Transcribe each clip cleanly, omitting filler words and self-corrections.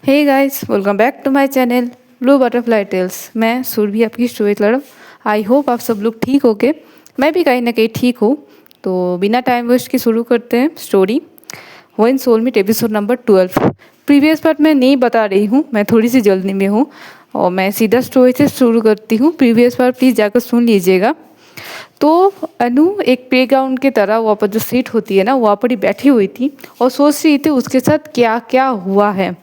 Hey guys, welcome back to my channel blue butterfly tales. मैं सुरभि आपकी story teller. I hope आप सब लोग ठीक होगे। मैं भी कहीं ना कहीं ठीक हूँ। तो बिना टाइम वेस्ट के शुरू करते हैं story. One soulmate episode number 12। Previous part मैं नहीं बता रही हूँ, मैं थोड़ी सी जल्दी में हूँ और मैं सीधा स्टोरी से शुरू करती हूँ। प्रीवियस पार्ट प्लीज़ जाकर सुन लीजिएगा। तो अनु एक प्लेग्राउंड की तरह वहाँ पर जो सीट होती है ना, वहाँ पर ही बैठी हुई थी और सोच रही थी उसके साथ क्या क्या हुआ है।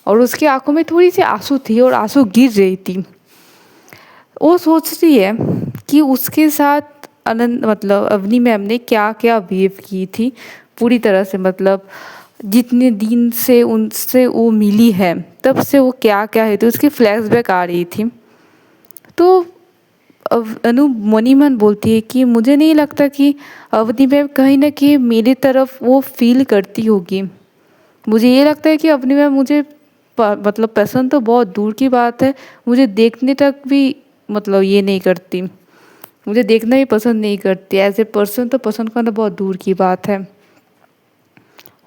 और उसकी आंखों में थोड़ी सी आंसू थी और आंसू गिर रही थी। वो सोच रही है कि उसके साथ अनंत मतलब अवनी मैम ने क्या क्या बिहेव की थी पूरी तरह से, मतलब जितने दिन से उनसे वो मिली है तब से वो क्या क्या है, तो उसकी फ्लैशबैक आ रही थी। तो अनु मनी मन बोलती है कि मुझे नहीं लगता कि अवनी मैम कहीं ना कहीं मेरी तरफ वो फील करती होगी। मुझे ये लगता है कि अवनी मैम मुझे मतलब पसंद तो बहुत दूर की बात है, मुझे देखने तक भी मतलब ये नहीं करती। मुझे देखना भी पसंद नहीं करती, एज ए पर्सन तो पसंद करना बहुत दूर की बात है।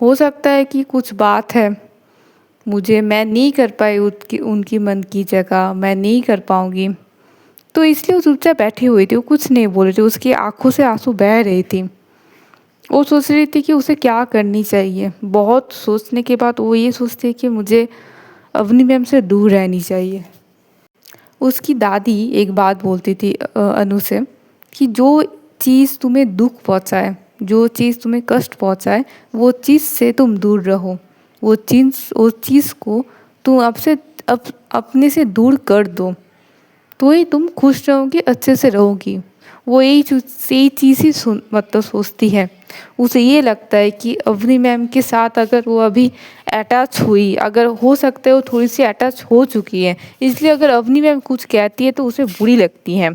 हो सकता है कि कुछ बात है, मैं नहीं कर पाई उनकी उनकी मन की जगह मैं नहीं कर पाऊँगी। तो इसलिए वो चुपचाप बैठी हुई थी, वो कुछ नहीं बोल रही थी, उसकी आंखों से आंसू बह रही थी। वो सोच रही थी कि उसे क्या करनी चाहिए। बहुत सोचने के बाद वो ये सोचती है कि मुझे अवनी मैम से दूर रहनी चाहिए। उसकी दादी एक बात बोलती थी अनु से कि जो चीज़ तुम्हें दुख पहुंचाए, जो चीज़ तुम्हें कष्ट पहुंचाए, वो चीज़ से तुम दूर रहो। वो चीज़ को तुम अपने से दूर कर दो, तो ही तुम खुश रहोगी, अच्छे से रहोगी। वो यही चीज़ ही मतलब सोचती है। उसे ये लगता है कि अवनी मैम के साथ अगर वो अभी अटैच हुई, अगर हो सकता है वो थोड़ी सी अटैच हो चुकी है, इसलिए अगर अवनी मैम कुछ कहती है तो उसे बुरी लगती है।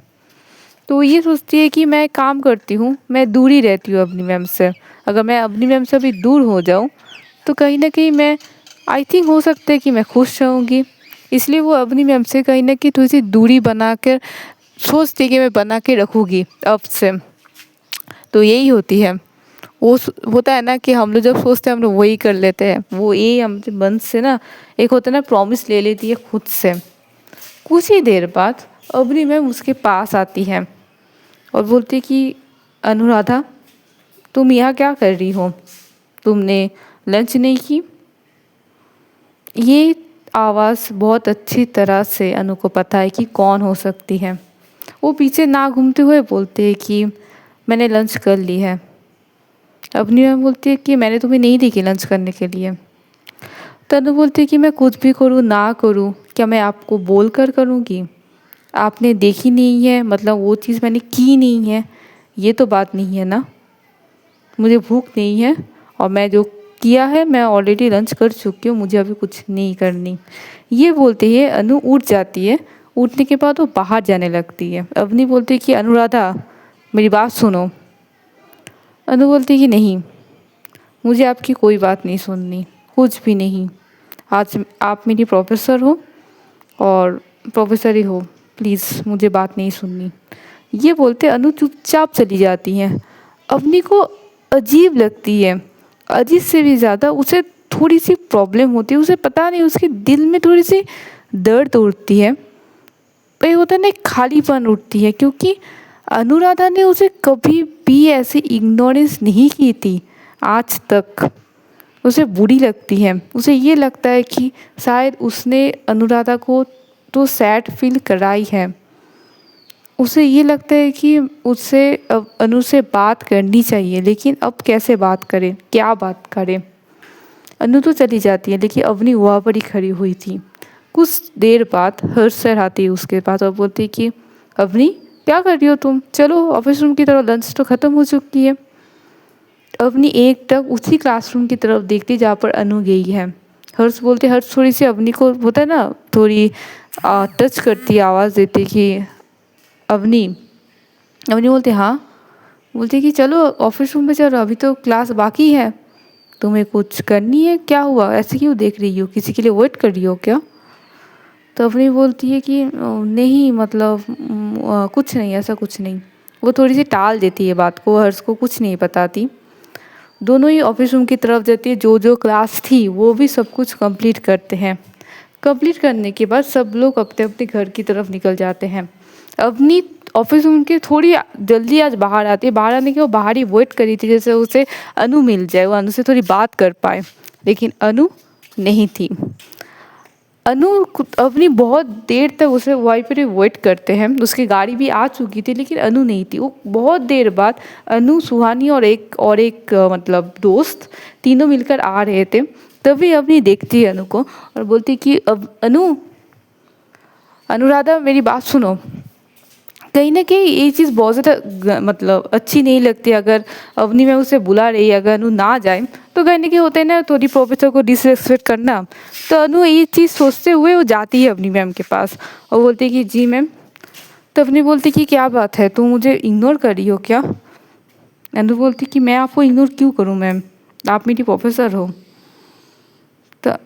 तो वो ये सोचती है कि मैं काम करती हूँ, मैं दूर ही रहती हूँ अवनी मैम से। अगर मैं अवनी मैम से अभी दूर हो जाऊँ तो कहीं ना कहीं मैं आई थिंक हो सकता है कि मैं खुश रहूँगी। इसलिए वो अवनी मैम से कहीं ना कहीं थोड़ी सी दूरी बना कर सोचती है कि मैं बना के रखूँगी अब से। तो यही होती है, होता है ना कि हम लोग जब सोचते हैं हम लोग वही कर लेते हैं। वो यही हमसे मन से ना एक होता है ना, प्रॉमिस ले लेती है खुद से। कुछ ही देर बाद अवनी मैम उसके पास आती है और बोलती है कि अनुराधा, तुम यहाँ क्या कर रही हो? तुमने लंच नहीं की? ये आवाज़ बहुत अच्छी तरह से अनु को पता है कि कौन हो सकती है। वो पीछे ना घूमते हुए बोलते हैं कि मैंने लंच कर ली है। अवनी मैम बोलती है कि मैंने तुम्हें नहीं देखी लंच करने के लिए। तनु बोलती है कि मैं कुछ भी करूँ ना करूँ, क्या मैं आपको बोल कर करूँगी? आपने देखी नहीं है मतलब वो चीज़ मैंने की नहीं है, ये तो बात नहीं है ना। मुझे भूख नहीं है और मैं जो किया है मैं ऑलरेडी लंच कर चुकी हूँ, मुझे अभी कुछ नहीं करनी। ये बोलते ही अनु उठ जाती है। उठने के बाद वो बाहर जाने लगती है। अवनी बोलती है कि अनुराधा, मेरी बात सुनो। अनु बोलती है कि नहीं, मुझे आपकी कोई बात नहीं सुननी, कुछ भी नहीं। आज आप मेरी प्रोफेसर हो और प्रोफेसर ही हो, प्लीज़ मुझे बात नहीं सुननी। ये बोलते अनु चुपचाप चली जाती हैं। अवनी को अजीब लगती है, अजीब से भी ज़्यादा उसे थोड़ी सी प्रॉब्लम होती है। उसे पता नहीं, उसके दिल में थोड़ी सी दर्द उठती है। ये होता है ना, एक खालीपन उठती है, क्योंकि अनुराधा ने उसे कभी भी ऐसे इग्नोरेंस नहीं की थी आज तक। उसे बुरी लगती है। उसे ये लगता है कि शायद उसने अनुराधा को तो सैड फील कराई है। उसे ये लगता है कि उससे अब अनु से बात करनी चाहिए, लेकिन अब कैसे बात करें, क्या बात करें। अनु तो चली जाती है लेकिन अवनी वहाँ पर ही खड़ी हुई थी। कुछ देर बाद हर्ष सर आती है उसके पास और बोलती है कि अवनी, क्या कर रही हो तुम? चलो ऑफिस रूम की तरफ, लंच तो ख़त्म हो चुकी है। अवनी एकटक उसी क्लासरूम की तरफ देखती जहाँ पर अनु गई है। हर्ष बोलते, हर्ष थोड़ी सी अवनी को होता है ना, थोड़ी टच करती है, आवाज़ देती कि अवनी। अवनी बोलते हाँ। बोलती कि चलो ऑफिस रूम में चलो, अभी तो क्लास बाकी है। तुम्हें कुछ करनी है? क्या हुआ, ऐसे क्यों देख रही हो, किसी के लिए वेट कर रही हो क्या? तो अवनी बोलती है कि नहीं मतलब कुछ नहीं, ऐसा कुछ नहीं। वो थोड़ी सी टाल देती है बात को, हर्ष को कुछ नहीं बताती। दोनों ही ऑफिस रूम की तरफ जाती है। जो जो क्लास थी वो भी सब कुछ कंप्लीट करते हैं। कंप्लीट करने के बाद सब लोग अपने अपने घर की तरफ निकल जाते हैं। अपनी ऑफिस रूम के थोड़ी जल्दी आज बाहर आती है। बाहर आने के वो बाहर ही वेट करी थी जैसे उसे अनु मिल जाए, वो अनु से थोड़ी बात कर पाए, लेकिन अनु नहीं थी। अनु अपनी बहुत देर तक उसे वहीं पर वेट करते हैं। उसकी गाड़ी भी आ चुकी थी लेकिन अनु नहीं थी। वो बहुत देर बाद अनु, सुहानी और एक मतलब दोस्त तीनों मिलकर आ रहे थे। तभी अपनी देखती है अनु को और बोलती कि अब अनु, अनुराधा मेरी बात सुनो। कहीं ना कहीं ये चीज़ बहुत ज़्यादा मतलब अच्छी नहीं लगती। अगर अवनी मैम उसे बुला रही है, अगर अनु ना जाए तो कहीं ना कहीं होता है ना थोड़ी प्रोफेसर को डिसरेस्पेक्ट करना। तो अनु ये चीज़ सोचते हुए वो जाती है अवनी मैम के पास और बोलती है कि जी मैम। तो अवनी बोलती कि क्या बात है, तुम मुझे इग्नोर कर रही हो क्या? अनु बोलती कि मैं आपको इग्नोर क्यों करूँ मैम, आप मेरी प्रोफेसर हो। तो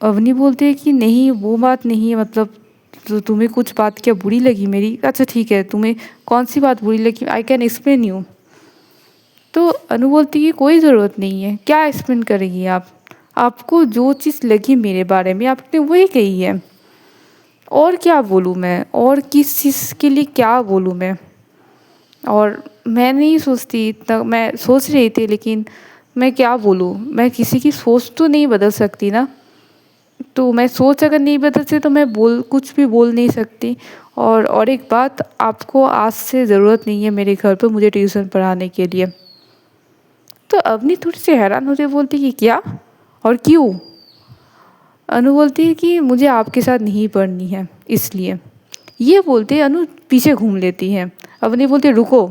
अवनी बोलती है कि नहीं वो बात नहीं है, मतलब तो तुम्हें कुछ बात क्या बुरी लगी मेरी? अच्छा ठीक है, तुम्हें कौन सी बात बुरी लगी, आई कैन एक्सप्लेन यू। तो अनु बोलती है कोई ज़रूरत नहीं है, क्या एक्सप्लेन करेंगी आप? आपको जो चीज़ लगी मेरे बारे में आपने वही कही है, और क्या बोलूँ मैं, और किस चीज़ के लिए क्या बोलूँ मैं? और मैं नहीं सोचती इतना, मैं सोच रही थी लेकिन मैं क्या बोलूँ, मैं किसी की सोच तो नहीं बदल सकती ना। तो मैं सोच अगर नहीं बदलती तो मैं कुछ भी बोल नहीं सकती। और एक बात, आपको आज से ज़रूरत नहीं है मेरे घर पर मुझे ट्यूशन पढ़ाने के लिए। तो अवनी थोड़ी सी हैरान होती बोलती कि क्या और क्यों? अनु बोलती है कि मुझे आपके साथ नहीं पढ़नी है इसलिए। ये बोलते अनु पीछे घूम लेती है। अवनी बोलती रुको,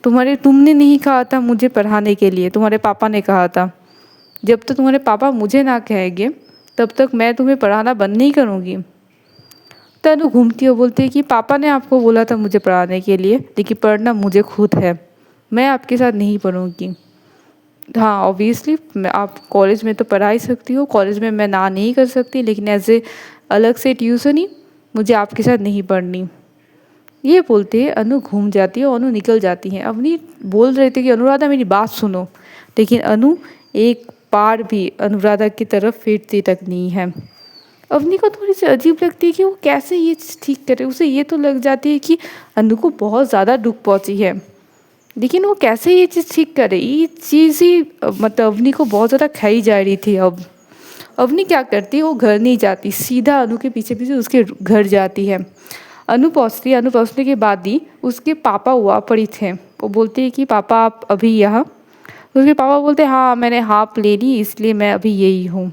तुमने नहीं कहा था मुझे पढ़ाने के लिए, तुम्हारे पापा ने कहा था। जब तक तुम्हारे पापा मुझे ना कहेंगे तब तक मैं तुम्हें पढ़ाना बंद नहीं करूँगी। तो अनु घूमती है, बोलती है कि पापा ने आपको बोला था मुझे पढ़ाने के लिए, लेकिन पढ़ना मुझे खुद है, मैं आपके साथ नहीं पढ़ूँगी। हाँ ऑब्वियसली आप कॉलेज में तो पढ़ा ही सकती हो, कॉलेज में मैं ना नहीं कर सकती, लेकिन ऐसे अलग से ट्यूशन ही मुझे आपके साथ नहीं पढ़नी। ये बोलते अनु घूम जाती है और अनु निकल जाती है। अवनी बोल रहे थे कि अनुराधा मेरी बात सुनो, लेकिन अनु एक बार भी अनुराधा की तरफ फिरती तक नहीं है। अवनी को थोड़ी सी अजीब लगती है कि वो कैसे ये चीज़ ठीक करे। उसे ये तो लग जाती है कि अनु को बहुत ज़्यादा दुख पहुंची है, लेकिन वो कैसे ये चीज़ ठीक करे। ये चीज़ ही मतलब अवनी को बहुत ज़्यादा खाई जा रही थी। अब अवनी क्या करती है, वो घर नहीं जाती, सीधा अनु के पीछे पीछे उसके घर जाती है। अनु पहुँचती है। अनु पहुँचने के बाद ही उसके पापा हुआ पड़ी थे। वो बोलती है कि पापा आप अभी यहाँ? उसके पापा बोलते हैं हाँ मैंने हाफ ले ली इसलिए मैं अभी यही हूँ।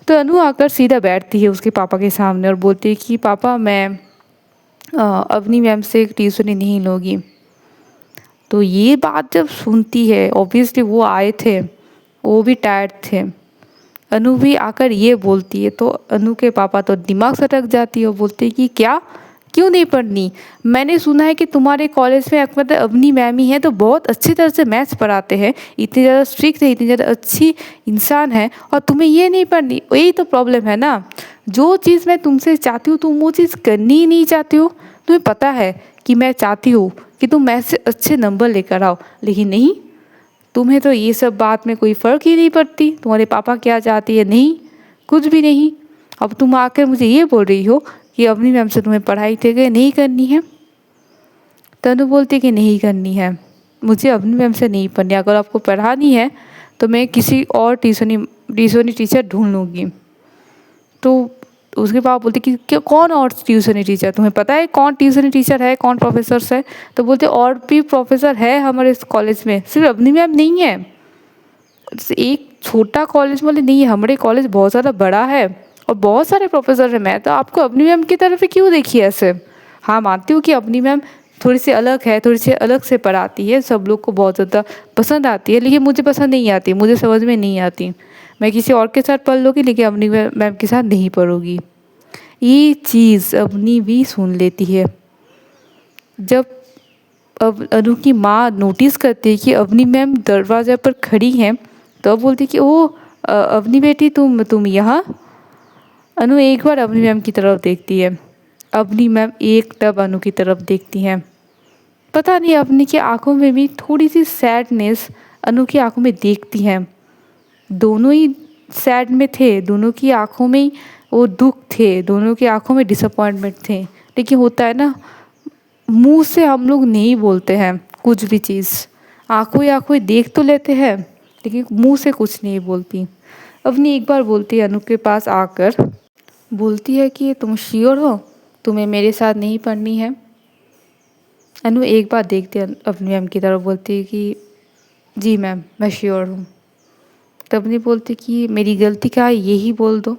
तो अनु आकर सीधा बैठती है उसके पापा के सामने और बोलती है कि पापा मैं अवनी मैम से ट्यूशन ही नहीं लूँगी। तो ये बात जब सुनती है, ऑब्वियसली वो आए थे, वो भी टायर्ड थे, अनु भी आकर ये बोलती है तो अनु के पापा तो दिमाग सटक जाती है। वो बोलते हैं कि क्या, क्यों नहीं पढ़नी? मैंने सुना है कि तुम्हारे कॉलेज में मतलब अवनी मैम ही है तो बहुत अच्छी तरह से मैथ्स पढ़ाते हैं, इतनी ज़्यादा स्ट्रिक्ट है, इतनी ज़्यादा अच्छी इंसान है, और तुम्हें ये नहीं पढ़नी। यही तो प्रॉब्लम है ना, जो चीज़ मैं तुमसे चाहती हूँ तुम वो चीज़ करनी ही नहीं चाहती हो। तुम्हें पता है कि मैं चाहती हूँ कि तुम मैथ्स से अच्छे नंबर लेकर आओ, लेकिन नहीं, तुम्हें तो ये सब बात में कोई फ़र्क ही नहीं पड़ती। तुम्हारे पापा क्या चाहती है, नहीं, कुछ भी नहीं। अब तुम आकर मुझे ये बोल रही हो कि अवनी मैम से तुम्हें पढ़ाई थे गए नहीं करनी है। तनु बोलती कि नहीं करनी है, मुझे अवनी मैम से नहीं पढ़नी, अगर आपको पढ़ानी है तो मैं किसी और ट्यूशनी टीचर ढूंढ लूँगी। तो उसके पापा बोलते कि कौन और ट्यूशनी टीचर, तुम्हें पता है कौन ट्यूशनी टीचर है, कौन प्रोफेसर है? तो बोलते और भी प्रोफेसर है हमारे इस कॉलेज में, सिर्फ अवनी मैम नहीं है। एक छोटा कॉलेज वाले नहीं है, हमारे कॉलेज बहुत ज़्यादा बड़ा है और बहुत सारे प्रोफेसर हैं। मैं तो आपको अवनी मैम की तरफ क्यों देखी ऐसे? हाँ मानती हूँ कि अवनी मैम थोड़ी सी अलग है, थोड़ी सी अलग से पढ़ाती है, सब लोग को बहुत ज़्यादा पसंद आती है, लेकिन मुझे पसंद नहीं आती, मुझे समझ में नहीं आती। मैं किसी और के साथ पढ़ लूँगी लेकिन अवनी मैम के साथ नहीं पढ़ूँगी। ये चीज़ अवनी भी सुन लेती है। जब अब अनु की माँ नोटिस करती है कि अवनी मैम दरवाज़े पर खड़ी हैं, तो अब बोलती कि ओ अवनी बेटी तुम यहाँ? अनु एक बार अवनी मैम की तरफ देखती है। अवनी मैम एक टब अनु की तरफ देखती हैं। पता नहीं अवनी की आंखों में भी थोड़ी सी सैडनेस अनु की आंखों में देखती हैं। दोनों ही सैड में थे, दोनों की आंखों में ही वो दुख थे, दोनों की आंखों में डिसअपॉइंटमेंट थे। लेकिन होता है ना, मुंह से हम लोग नहीं बोलते हैं कुछ भी चीज़, आंखों ही आंखों ही देख तो लेते हैं लेकिन मुंह से कुछ नहीं बोलती। अवनी एक बार बोलती है अनु के पास आकर, बोलती है कि तुम श्योर हो तुम्हें मेरे साथ नहीं पढ़नी है? अनु एक बार देखती है अपनी मैम की तरफ, बोलती है कि जी मैम मैं श्योर हूँ। तब नहीं बोलती कि मेरी गलती क्या है यही बोल दो।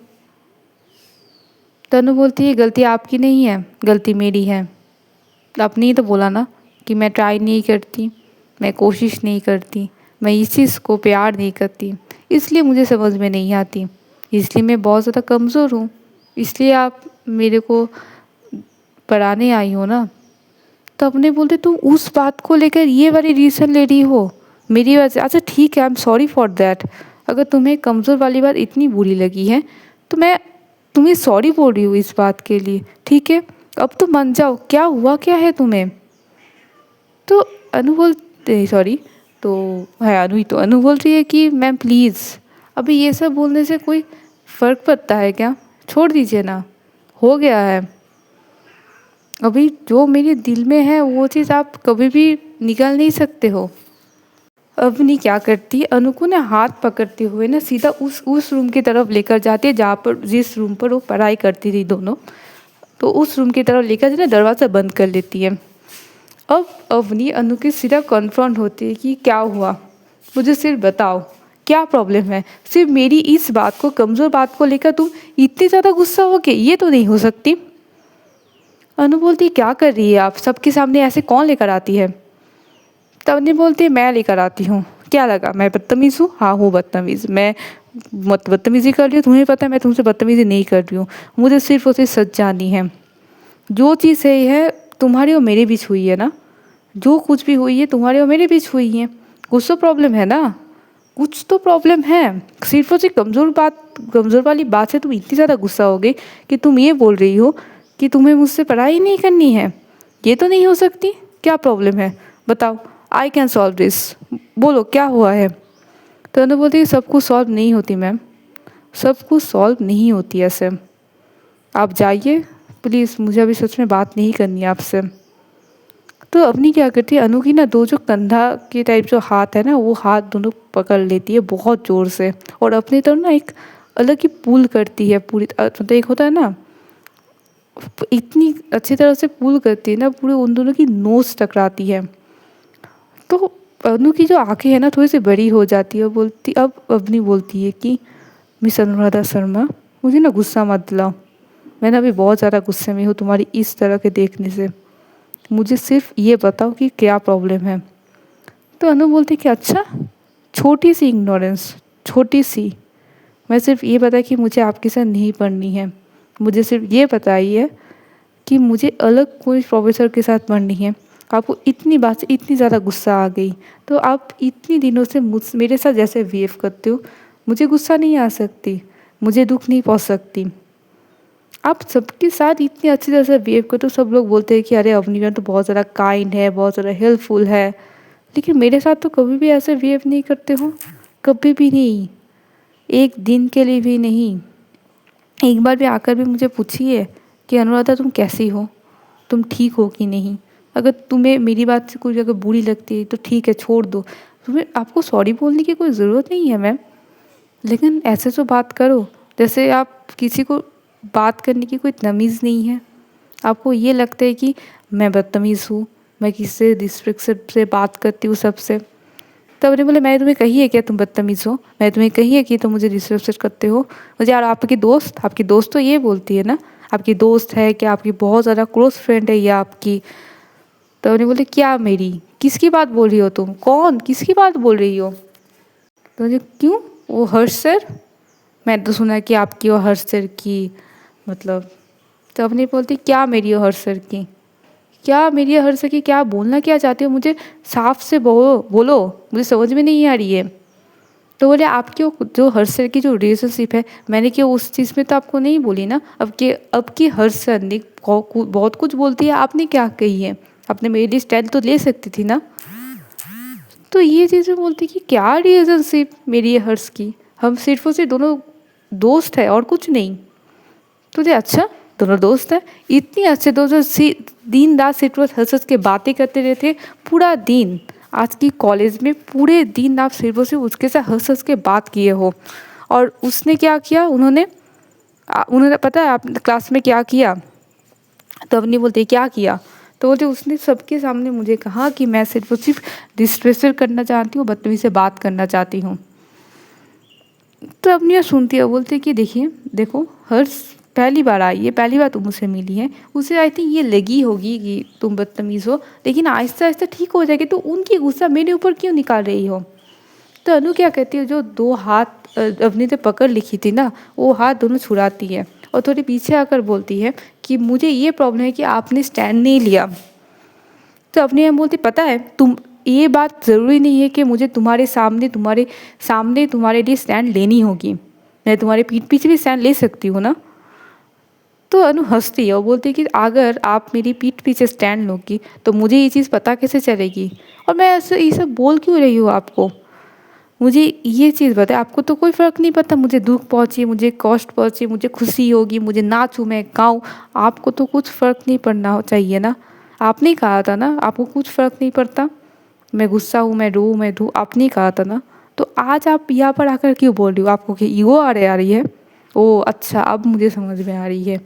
तनु बोलती है गलती आपकी नहीं है, गलती मेरी है। आपने ही तो बोला ना कि मैं ट्राई नहीं करती, मैं कोशिश नहीं करती, मैं इस चीज़ को प्यार नहीं करती, इसलिए मुझे समझ में नहीं आती, इसलिए मैं बहुत ज़्यादा कमज़ोर हूँ, इसलिए आप मेरे को पढ़ाने आई हो ना। तो अपने बोलते तुम उस बात को लेकर ये वाली रीज़न ले रही हो मेरी वजह से। अच्छा ठीक है, I am sorry for that. अगर तुम्हें कमज़ोर वाली बात इतनी बुरी लगी है तो मैं तुम्हें सॉरी बोल रही हूँ इस बात के लिए, ठीक है? अब तो मान जाओ, क्या हुआ क्या है तुम्हें? तो अनु बोलते सॉरी, तो है अनु ही, तो अनु बोल रही है कि मैम प्लीज़ अभी ये सब बोलने से कोई फ़र्क पड़ता है क्या? छोड़ दीजिए ना, हो गया है। अभी जो मेरे दिल में है वो चीज़ आप कभी भी निकाल नहीं सकते हो। अवनी क्या करती है, अनु को ना हाथ पकड़ते हुए ना सीधा उस रूम की तरफ लेकर जाती है जहाँ पर, जिस रूम पर वो पढ़ाई करती थी दोनों। तो उस रूम की तरफ लेकर ना दरवाज़ा बंद कर लेती है। अब अवनी अनु के सीधा कन्फ्रंट होती है कि क्या हुआ, मुझे सिर्फ बताओ क्या प्रॉब्लम है। सिर्फ मेरी इस बात को, कमज़ोर बात को लेकर तुम इतनी ज़्यादा गुस्सा हो के, ये तो नहीं हो सकती। अनु बोलती क्या कर रही है आप, सबके सामने ऐसे कौन लेकर आती है? तब नहीं बोलती मैं लेकर आती हूँ, क्या लगा मैं बदतमीज़ हूँ? हाँ हूँ बदतमीज़, मैं बदतमीज़ी कर रही हूँ, तुम्हें पता है मैं तुमसे बदतमीज़ी नहीं कर रही हूँ, मुझे सिर्फ उसे सच जाननी है। जो चीज़ सही है तुम्हारी और मेरे बीच हुई है ना, जो कुछ भी हुई है तुम्हारे और मेरे बीच हुई है, कुछ तो प्रॉब्लम है ना, कुछ तो प्रॉब्लम है। सिर्फ उसे कमज़ोर वाली बात से तुम इतनी ज़्यादा गुस्सा हो गई कि तुम ये बोल रही हो कि तुम्हें मुझसे पढ़ाई नहीं करनी है, ये तो नहीं हो सकती। क्या प्रॉब्लम है बताओ, आई कैन सॉल्व दिस, बोलो क्या हुआ है? तो उन्होंने बोलती सब कुछ सॉल्व नहीं होती मैम, सब कुछ सॉल्व नहीं होती ऐसे, आप जाइए प्लीज़, मुझे अभी सच में बात नहीं करनी है आपसे। तो अपनी क्या करती है, अनु की ना दो जो कंधा के टाइप जो हाथ है ना, वो हाथ दोनों पकड़ लेती है बहुत ज़ोर से, और अपनी तरफ ना एक अलग ही पुल करती है पूरी, मतलब एक होता है ना, इतनी अच्छी तरह से पुल करती है ना, पूरे उन दोनों की नोज़ टकराती है। तो अनु की जो आंखें हैं ना थोड़ी सी बड़ी हो जाती है, बोलती, अब अवनी बोलती है कि मिस अनुराधा शर्मा मुझे ना गुस्सा मत दिलाओ, मैं ना अभी बहुत ज़्यादा गुस्से में हूँ तुम्हारी इस तरह के देखने से, मुझे सिर्फ ये बताओ कि क्या प्रॉब्लम है। तो अनु बोलती कि अच्छा छोटी सी इग्नोरेंस, छोटी सी, मैं सिर्फ ये बता कि मुझे आपके साथ नहीं पढ़नी है, मुझे सिर्फ ये बताइए कि मुझे अलग कोई प्रोफेसर के साथ पढ़नी है। आपको इतनी बात से इतनी ज़्यादा गुस्सा आ गई तो आप इतनी दिनों से मेरे साथ जैसे बिहेव करते हो, मुझे गुस्सा नहीं आ सकती, मुझे दुख नहीं पहुंच सकती। आप सबके साथ इतनी अच्छी तरह से बिहेव करते हो, सब लोग बोलते हैं कि अरे अवनी मैम तो बहुत ज़्यादा काइंड है, बहुत ज़्यादा हेल्पफुल है, लेकिन मेरे साथ तो कभी भी ऐसे बिहेव नहीं करते हो, कभी भी नहीं, एक दिन के लिए भी नहीं। एक बार भी आकर भी मुझे पूछिए कि अनुराधा तुम कैसी हो, तुम ठीक हो कि नहीं। अगर तुम्हें मेरी बात से कोई अगर बुरी लगती है तो ठीक है छोड़ दो, तुम्हें आपको सॉरी बोलने की कोई ज़रूरत नहीं है मैम, लेकिन ऐसे तो बात करो जैसे आप किसी को बात करने की कोई तमीज़ नहीं है। आपको ये लगता है कि मैं बदतमीज़ हूँ, मैं किससे रिस्पेक्ट से बात करती हूँ सबसे। तब उन्हें बोले मैंने तुम्हें कही है क्या तुम बदतमीज़ हो, मैंने तुम्हें कही है कि तुम मुझे रिस्पेक्ट करते हो। मुझे यार आपकी दोस्त तो ये बोलती है ना, आपकी दोस्त है क्या, आपकी बहुत ज़्यादा क्लोज फ्रेंड है या आपकी। तो उन्हें बोले क्या मेरी, किसकी बात बोल रही हो तुम, कौन किसकी बात बोल रही हो? तो मुझे क्यों, वो हर्ष सर, मैंने तो सुना कि आपकी और हर्ष सर की मतलब। तो अपनी बोलती क्या मेरी और हर्ष सर की, क्या मेरी और हर्ष सर की, क्या बोलना क्या चाहती हो, मुझे साफ से बोलो, मुझे समझ में नहीं आ रही है। तो बोले आपकी जो हर्ष सर की जो रिलेशनशिप है, मैंने क्यों उस चीज़ में तो आपको नहीं बोली ना। अब की हर्ष सर ने बहुत कुछ बोलती है, आपने क्या कही है, आपने मेरी स्टाइल तो ले सकती थी ना। तो ये चीज़ें बोलती कि क्या रिलेशनशिप मेरी है हर्ष की, हम सिर्फ और सिर्फ दोनों दोस्त है और कुछ नहीं। तुझे अच्छा दोनों दोस्त हैं, इतनी अच्छे दोस्त हैं, दिन रात सिर्फ और हंस हंस के बातें करते रहते पूरा दिन। आज की कॉलेज में पूरे दिन आप सिर्फ और सिर्फ उसके साथ हंस हंस के बात किए हो। और उसने क्या किया, उन्होंने पता है आप क्लास में क्या किया? तो अब नहीं बोलते क्या किया, तो बोलते उसने सबके सामने मुझे कहा कि मैं सिर्फ और सिर्फ डिस्प्रेसर करना चाहती हूँ, बदतमीजी से बात करना चाहती हूँ। तो अब नहीं सुनती है, बोलते कि देखिए देखो हर्ष पहली बार आई है, पहली बार तुम मुझसे मिली है, उसे आई थिंक ये लगी होगी कि तुम बदतमीज़ हो, लेकिन आहिस्ता आहिस्ता ठीक हो जाएगी, तो उनकी गुस्सा मेरे ऊपर क्यों निकाल रही हो? तो अनु क्या कहती है, जो दो हाथ अपनी तो पकड़ लिखी थी ना, वो हाथ दोनों छुड़ाती है और थोड़ी पीछे आकर बोलती है कि मुझे ये प्रॉब्लम है कि आपने स्टैंड नहीं लिया। तो अपने हम बोलती पता है तुम, ये बात ज़रूरी नहीं है कि मुझे तुम्हारे सामने तुम्हारे लिए स्टैंड लेनी होगी, मैं तुम्हारे पीठ पीछे भी स्टैंड ले सकती हूँ ना। तो अनु हंसती है और बोलती है कि अगर आप मेरी पीठ पीछे स्टैंड लोगी तो मुझे ये चीज़ पता कैसे चलेगी, और मैं ऐसे ये सब बोल क्यों रही हूँ आपको? मुझे ये चीज़ बताए, आपको तो कोई फ़र्क नहीं पड़ता मुझे दुख पहुँचे, मुझे कष्ट पहुँचे, मुझे खुशी होगी, मुझे नाचूँ मैं गाऊँ, आपको तो कुछ फ़र्क नहीं पड़ना चाहिए ना। आपने ही कहा था ना आपको कुछ फ़र्क नहीं पड़ता, मैं गुस्सा हूँ, मैं रो, मैं धो, आपने ही कहा था ना। तो आज आप यहाँ पर आकर क्यों बोल रही हो? आपको क्या ईगो आ रही है? ओह अच्छा, अब मुझे समझ में आ रही है,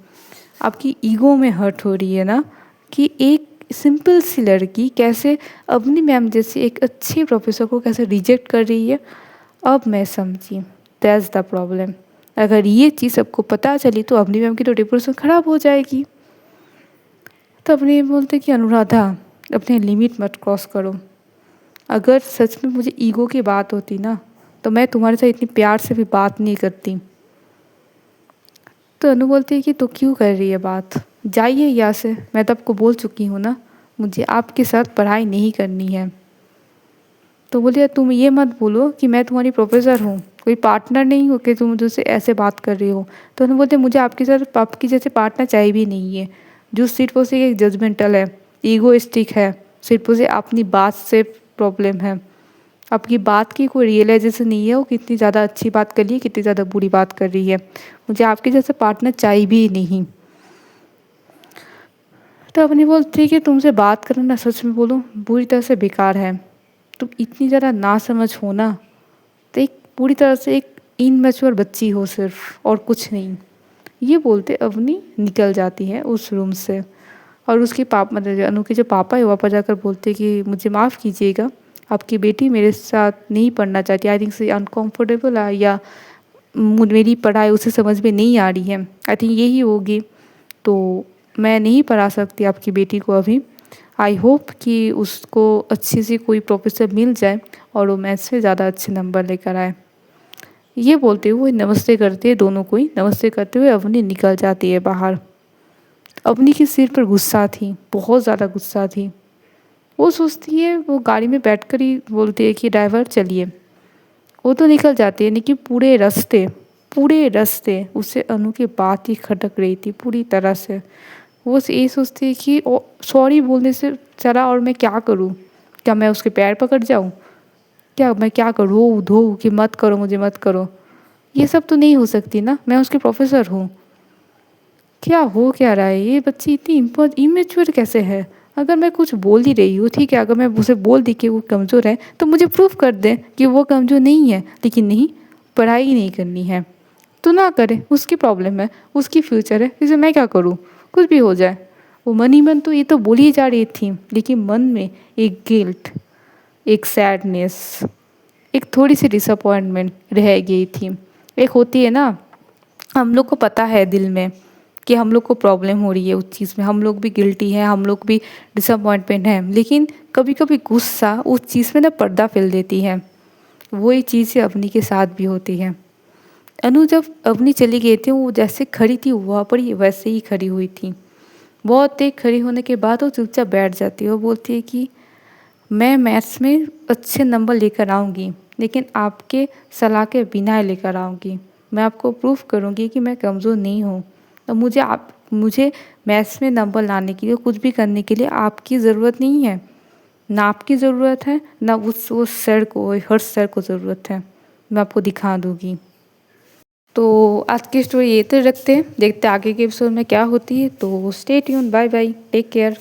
आपकी ईगो में हर्ट हो रही है ना, कि एक सिंपल सी लड़की कैसे अपनी मैम जैसे एक अच्छे प्रोफेसर को कैसे रिजेक्ट कर रही है। अब मैं समझी, दैट्स द प्रॉब्लम। अगर ये चीज़ सबको पता चली तो अपनी मैम की तो डिप्रेशन ख़राब हो जाएगी। तो अपने बोलते कि अनुराधा अपने लिमिट मत क्रॉस करो, अगर सच में मुझे ईगो की बात होती ना तो मैं तुम्हारे साथ इतनी प्यार से भी बात नहीं करती। तो अनु बोलती है कि तो क्यों कर रही है बात, जाइए यहाँ से, मैं तो आपको बोल चुकी हूँ ना मुझे आपके साथ पढ़ाई नहीं करनी है। तो बोलिए तुम ये मत बोलो कि मैं तुम्हारी प्रोफेसर हूँ, कोई पार्टनर नहीं हो कि तुम मुझसे ऐसे बात कर रही हो। तो अनु बोलते मुझे आपके साथ आपकी जैसे पार्टनर चाहिए भी नहीं है, जो सिर्फ और सिर्फ एक जजमेंटल है, ईगोइस्टिक है, सिर्फ और सिर्फ अपनी बात से प्रॉब्लम है, आपकी बात की कोई रियलाइजेशन नहीं है वो कितनी ज़्यादा अच्छी बात कर रही है, कितनी ज़्यादा बुरी बात कर रही है। मुझे आपके जैसे पार्टनर चाहिए भी नहीं। तो अपनी बोलती है कि तुमसे बात करना सच में बोलूं बुरी तरह से बेकार है, तुम इतनी ज़्यादा ना समझ हो ना, तो एक पूरी तरह से एक इनमेच्योर बच्ची हो सिर्फ, और कुछ नहीं। ये बोलते अवनी निकल जाती है उस रूम से। और उसके पापा मतलब अनु के जो पापा है वापस जाकर बोलते कि मुझे माफ़ कीजिएगा, आपकी बेटी मेरे साथ नहीं पढ़ना चाहती, आई थिंक से अनकम्फर्टेबल है, या मेरी पढ़ाई उसे समझ में नहीं आ रही है, आई थिंक यही होगी, तो मैं नहीं पढ़ा सकती आपकी बेटी को अभी। आई होप कि उसको अच्छी सी कोई प्रोफेसर मिल जाए और वो मैथ्स से ज़्यादा अच्छे नंबर लेकर आए। ये बोलते हुए नमस्ते करते हैं, दोनों को ही नमस्ते करते हुए अवनी निकल जाती है बाहर। अवनी के सिर पर गुस्सा थी, बहुत ज़्यादा गुस्सा थी। वो सोचती है, वो गाड़ी में बैठकर ही बोलती है कि ड्राइवर चलिए। वो तो निकल जाती है, लेकिन पूरे रास्ते उससे अनु की बात ही खटक रही थी पूरी तरह से। वो यही सोचती है कि सॉरी बोलने से चला और मैं क्या करूँ, क्या मैं उसके पैर पकड़ जाऊँ, क्या मैं क्या करूँ, धो कि मत करो मुझे मत करो, ये सब तो नहीं हो सकती ना, मैं उसके प्रोफेसर हूँ। क्या हो क्या रहा है, ये बच्ची इतनी इमेच्योर कैसे है? अगर मैं कुछ बोल ही रही हूँ ठीक है, अगर मैं उसे बोल दी कि वो कमज़ोर है तो मुझे प्रूफ कर दे कि वो कमज़ोर नहीं है, लेकिन नहीं, पढ़ाई नहीं करनी है तो ना करे, उसकी प्रॉब्लम है, उसकी फ्यूचर है, इसे मैं क्या करूँ, कुछ भी हो जाए। वो मन ही मन तो ये तो बोल ही जा रही थी, लेकिन मन में एक गिल्ट, एक सैडनेस, एक थोड़ी सी डिसअपॉइंटमेंट रह गई थी। एक होती है ना, हम लोग को पता है दिल में कि हम लोग को प्रॉब्लम हो रही है उस चीज़ में, हम लोग भी गिल्टी हैं, हम लोग भी डिसअपॉइंटमेंट हैं, लेकिन कभी कभी गुस्सा उस चीज़ में ना पर्दा फैल देती है। वही चीज़ें अवनी के साथ भी होती है। अनु जब अवनी चली गई थी, वो जैसे खड़ी थी वहाँ पर ही वैसे ही खड़ी हुई थी। बहुत देर खड़ी होने के बाद वो चुपचाप बैठ जाती है। वो बोलती है कि मैं मैथ्स में अच्छे नंबर लेकर आऊँगी, लेकिन आपके सलाह के बिना लेकर आऊँगी। मैं आपको प्रूफ करूँगी कि मैं कमज़ोर नहीं हूँ, तो मुझे मैथ्स में नंबर लाने के लिए, कुछ भी करने के लिए आपकी ज़रूरत नहीं है। ना आपकी ज़रूरत है, ना उस सर को, हर्ष सर को ज़रूरत है। मैं आपको दिखा दूँगी। तो आज की स्टोरी ये तक रखते हैं, देखते हैं आगे के एपिसोड में क्या होती है। तो stay tune, bye bye, take care.